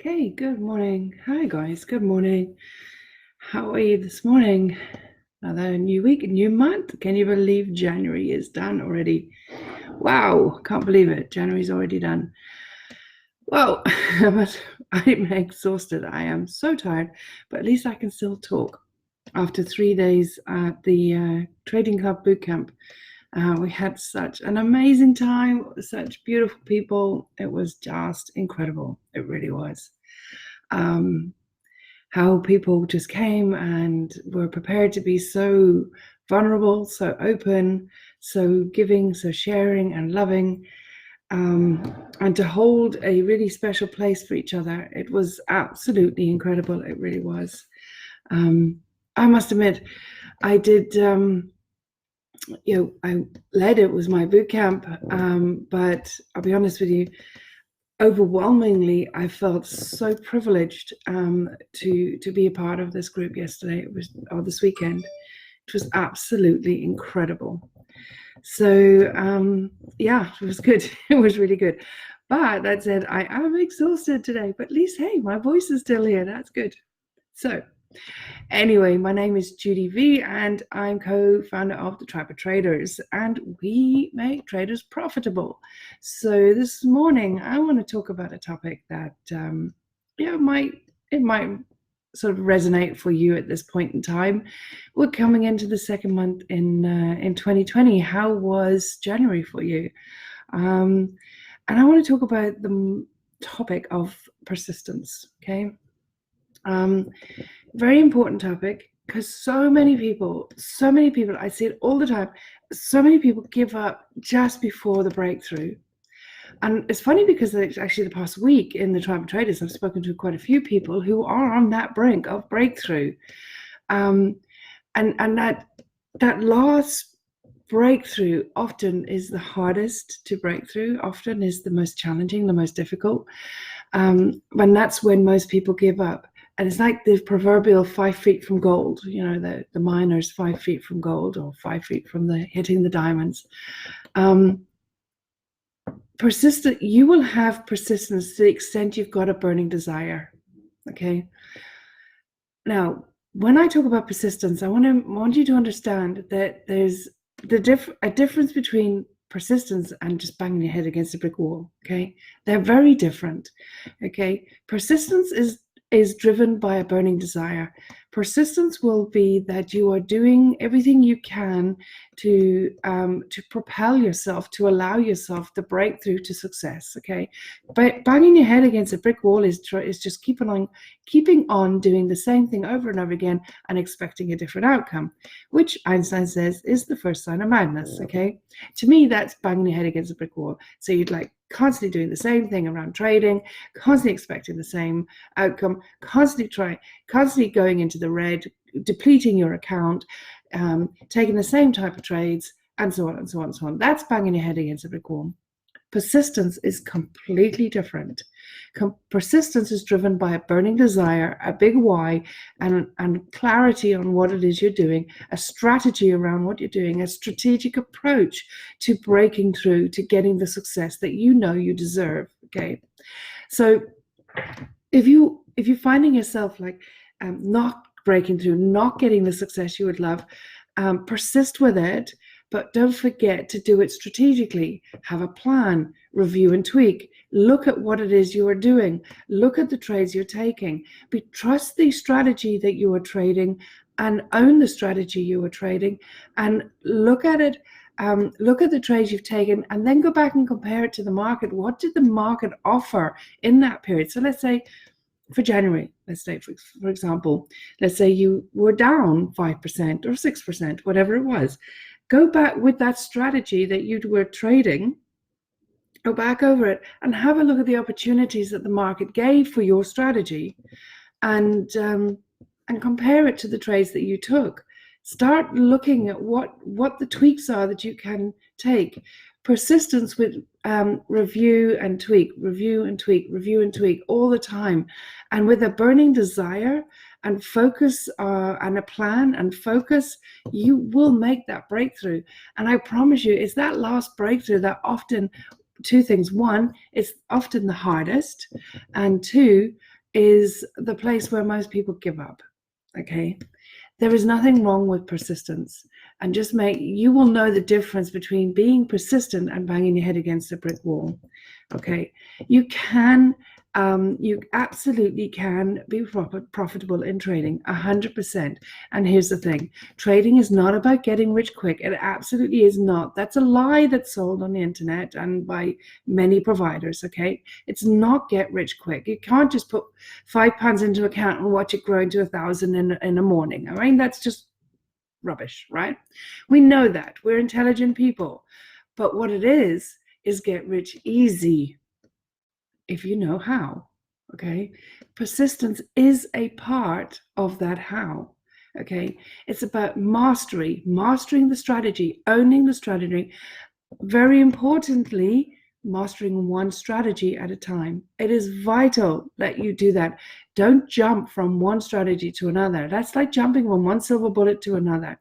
Okay, good morning. Hi, guys. Good morning. How are you this morning? Another new week, new month. Can you believe January is done already? Wow, can't believe it. January's already done. Well, but I'm exhausted. I am so tired, but at least I can still talk. After 3 days at the Trading Club Bootcamp, we had such an amazing time, such beautiful people. It was just incredible. It really was. How people just came and were prepared to be so vulnerable, so open, so giving, so sharing and loving, and to hold a really special place for each other. It was absolutely incredible. It really was. I must admit, I did, I led it, was my boot camp, but I'll be honest with you, overwhelmingly, I felt so privileged to be a part of this group yesterday. Or this weekend. It was absolutely incredible. So yeah, it was good. It was really good. But that said, I am exhausted today. But at least, hey, my voice is still here. That's good. So anyway, my name is Judy V, and I'm co-founder of the Tribe of Traders, and we make traders profitable. So this morning, I want to talk about a topic that might sort of resonate for you at this point in time. We're coming into the second month in 2020. How was January for you? And I want to talk about the topic of persistence. Okay. Very important topic, because so many people, I see it all the time, so many people give up just before the breakthrough. And it's funny because it's actually the past week in the Tribe of Traders, I've spoken to quite a few people who are on that brink of breakthrough. And that last breakthrough often is the hardest to break through, often is the most challenging, the most difficult. And that's when most people give up. And it's like the proverbial 5 feet from gold, the miners 5 feet from gold, or 5 feet from hitting the diamonds. You will have persistence to the extent you've got a burning desire. Okay. Now, when I talk about persistence, I want you to understand that there's a difference between persistence and just banging your head against a brick wall. Okay, they're very different. Okay, persistence is driven by a burning desire. Persistence will be that you are doing everything you can to propel yourself, to allow yourself the breakthrough to success. Okay, but banging your head against a brick wall is just keeping on doing the same thing over and over again and expecting a different outcome, which Einstein says is the first sign of madness. Okay, to me, that's banging your head against a brick wall. So you'd like constantly doing the same thing around trading, constantly expecting the same outcome, constantly going into the red, depleting your account, taking the same type of trades, and so on and so on and so on. That's banging your head against a brick wall. Persistence is completely different. Persistence is driven by a burning desire, a big why, and clarity on what it is you're doing, a strategy around what you're doing, a strategic approach to breaking through, to getting the success that you know you deserve. Okay, so if you're finding yourself like not breaking through, not getting the success you would love, persist with it. But don't forget to do it strategically. Have a plan, review and tweak. Look at what it is you are doing. Look at the trades you're taking. Trust the strategy that you are trading and own the strategy you are trading, and look at it. Look at the trades you've taken, and then go back and compare it to the market. What did the market offer in that period? So let's say for January, for example, let's say you were down 5% or 6%, whatever it was. Go back with that strategy that you were trading, go back over it and have a look at the opportunities that the market gave for your strategy, and compare it to the trades that you took. Start looking at what the tweaks are that you can take. Persistence with review and tweak all the time, and with a burning desire and focus and a plan and focus, you will make that breakthrough. And I promise you, it's that last breakthrough that often, two things: one, it's often the hardest, and two, is the place where most people give up. Okay. There is nothing wrong with persistence, and you will know the difference between being persistent and banging your head against a brick wall. Okay. You absolutely can be profitable in trading, 100%. And here's the thing, trading is not about getting rich quick. It absolutely is not. That's a lie that's sold on the internet and by many providers. Okay. It's not get rich quick. You can't just put £5 into account and watch it grow into 1,000 in a morning. All right. That's just rubbish, right? We know that. We're intelligent people. But what it is get rich easy if you know how. Okay. Persistence is a part of that how. Okay. It's about mastering the strategy, owning the strategy. Very importantly, mastering one strategy at a time. It is vital that you do that. Don't jump from one strategy to another. That's like jumping from one silver bullet to another.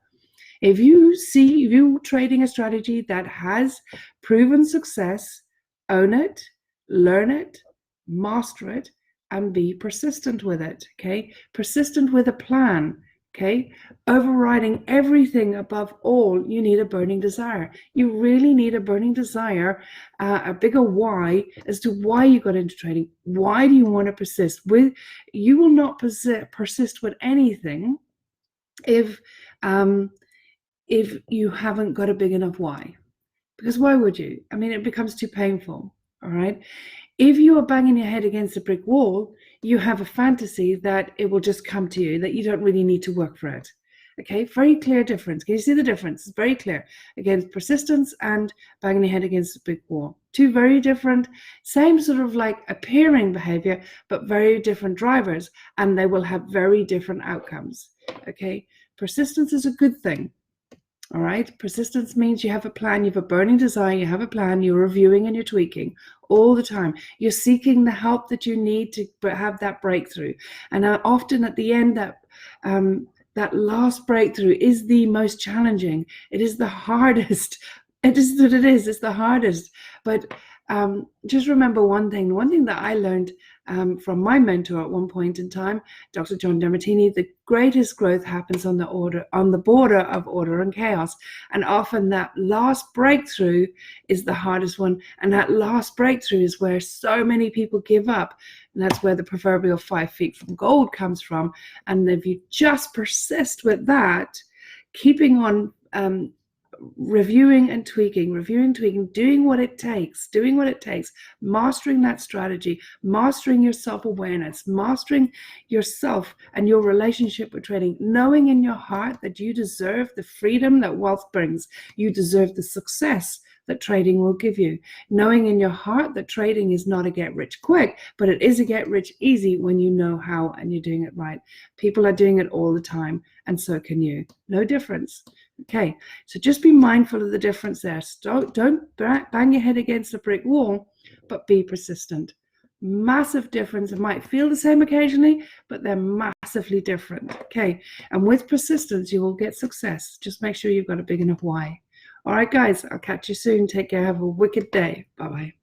If you trading a strategy that has proven success, own it, learn it, master it, and be persistent with it. Okay, persistent with a plan. Okay, overriding everything above all, you need a burning desire. You really need a burning desire, a bigger why as to why you got into trading. Why do you want to persist? You will not persist with anything if you haven't got a big enough why. Because why would you? I mean, it becomes too painful. All right. If you are banging your head against a brick wall, you have a fantasy that it will just come to you, that you don't really need to work for it. Okay, very clear difference. Can you see the difference? It's very clear. Again, persistence and banging your head against a brick wall. Two very different, same sort of like appearing behavior, but very different drivers, and they will have very different outcomes. Okay, persistence is a good thing. All right. Persistence means you have a plan, you have a burning desire, you have a plan, you're reviewing and you're tweaking all the time. You're seeking the help that you need to have that breakthrough. And often at the end, that last breakthrough is the most challenging. It is the hardest. It is what it is. It's the hardest. But just remember one thing that I learned from my mentor at one point in time, Dr. John Demartini, the greatest growth happens on the border of order and chaos. And often that last breakthrough is the hardest one. And that last breakthrough is where so many people give up. And that's where the proverbial 5 feet from gold comes from. And if you just persist with that, keeping on reviewing and tweaking, doing what it takes, mastering that strategy, mastering your self-awareness, mastering yourself and your relationship with trading, knowing in your heart that you deserve the freedom that wealth brings, you deserve the success that trading will give you, knowing in your heart that trading is not a get rich quick, but it is a get rich easy when you know how and you're doing it right. People are doing it all the time, and so can you. No difference. Okay, so just be mindful of the difference there. Don't bang your head against a brick wall, but be persistent. Massive difference. It might feel the same occasionally, but they're massively different. Okay, and with persistence, you will get success. Just make sure you've got a big enough why. All right, guys, I'll catch you soon. Take care. Have a wicked day. Bye-bye.